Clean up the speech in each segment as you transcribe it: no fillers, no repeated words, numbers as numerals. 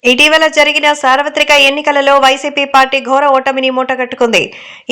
ఇటీవల జరిగిన సార్వత్రిక ఎన్నికలలో వైసీపీ పార్టీ ఘోర ఓటమిని మూటగట్టుకుంది.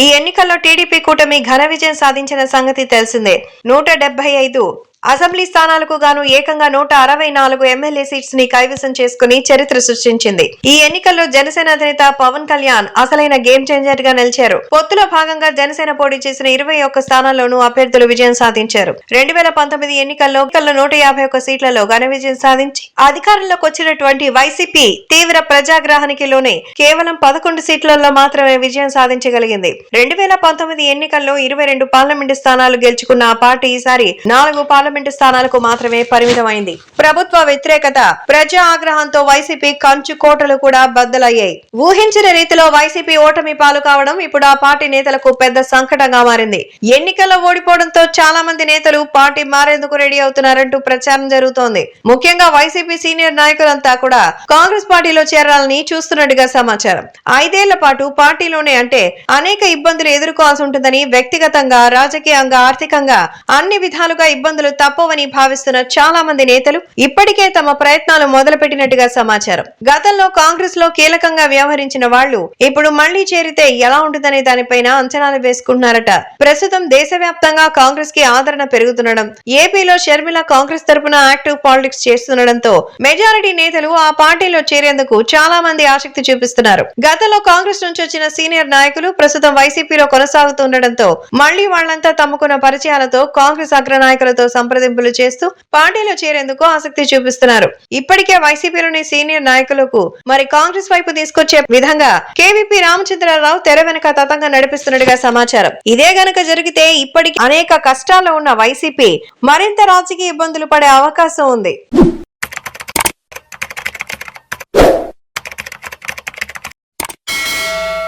ఈ ఎన్నికల్లో టీడీపీ కూటమి ఘన విజయం సాధించిన సంగతి తెలిసిందే. 175 అసెంబ్లీ స్థానాలకు గాను ఏకంగా 164 ఎమ్మెల్యే సీట్స్ ని కైవసం చేసుకుని చరిత్ర సృష్టించింది. ఈ ఎన్నికల్లో జనసేన అధినేత పవన్ కళ్యాణ్ అసలైన గేమ్ చేంజర్ గా నిలిచారు. పొత్తులో భాగంగా జనసేన పోటీ చేసిన 21 స్థానాల్లోనూ అభ్యర్థులు విజయం సాధించారు. 2019 ఎన్నికల్లో 151 సీట్లలో ఘన విజయం సాధించి అధికారంలోకి వచ్చినటువంటి వైసీపీ తీవ్ర ప్రజాగ్రహానికి లోనే కేవలం 11 సీట్లలో మాత్రమే విజయం సాధించగలిగింది. 2019 ఎన్నికల్లో 22 పార్లమెంటు స్థానాలు గెలుచుకున్న ఆ పార్టీ ఈసారి 4 పార్లమెంటు స్థానాలకు మాత్రమే పరిమితమైంది. ప్రభుత్వ వ్యతిరేకత, ప్రజా ఆగ్రహంతో వైసీపీ కంచు కోటలు కూడా బద్దలయ్యాయి. ఊహించిన రీతిలో వైసీపీ ఓటమి పాలు కావడం ఇప్పుడు ఆ పార్టీ నేతలకు పెద్ద సంకటంగా మారింది. ఎన్నికల్లో ఓడిపోవడంతో చాలా మంది నేతలు పార్టీ మారేందుకు రెడీ అవుతున్నారంటూ ప్రచారం జరుగుతోంది. ముఖ్యంగా వైసీపీ సీనియర్ నాయకులంతా కూడా కాంగ్రెస్ పార్టీలో చేరాలని చూస్తున్నట్టుగా సమాచారం. 5 ఏళ్ల పాటు పార్టీలోనే అంటే అనేక ఇబ్బందులు ఎదుర్కోవాల్సి ఉంటుందని, వ్యక్తిగతంగా, రాజకీయంగా, ఆర్థికంగా అన్ని విధాలుగా ఇబ్బందులు తప్పవని భావిస్తున్న చాలా మంది నేతలు ఇప్పటికే తమ ప్రయత్నాలు మొదలుపెట్టినట్టుగా సమాచారం. గతంలో కాంగ్రెస్ లో కీలకంగా వ్యవహరించిన వాళ్లు ఇప్పుడు మళ్లీ చేరితే ఎలా ఉంటుందనే దానిపైన అంచనాలు వేసుకుంటున్నారట. ప్రస్తుతం దేశవ్యాప్తంగా కాంగ్రెస్ కి ఆదరణ పెరుగుతుండడం, ఏపీలో షర్మిల కాంగ్రెస్ తరపున యాక్టివ్ పాలిటిక్స్ చేస్తుండడంతో మెజారిటీ నేతలు ఆ పార్టీలో చేరేందుకు చాలా మంది ఆసక్తి చూపిస్తున్నారు. గతంలో కాంగ్రెస్ నుంచి వచ్చిన సీనియర్ నాయకులు ప్రస్తుతం వైసీపీలో కొనసాగుతుండడంతో మళ్లీ వాళ్లంతా తమకున్న పరిచయాలతో కాంగ్రెస్ అగ్రనాయకులతో సంప్రదింపులు చేస్తూ పార్టీలో చేరేందుకు ఆసక్తి చూపిస్తున్నారు. ఇప్పటికే వైసీపీలోని సీనియర్ నాయకులకు మరి కాంగ్రెస్ వైపు తీసుకొచ్చే విధంగా కేవీపీ రామచంద్రరావు తెర వెనుక తతంగం నడిపిస్తున్నట్టుగా సమాచారం. ఇదే గనక జరిగితే ఇప్పటికీ అనేక కష్టాల్లో ఉన్న వైసీపీ మరింత రాజకీయ ఇబ్బందులు పడే అవకాశం ఉంది.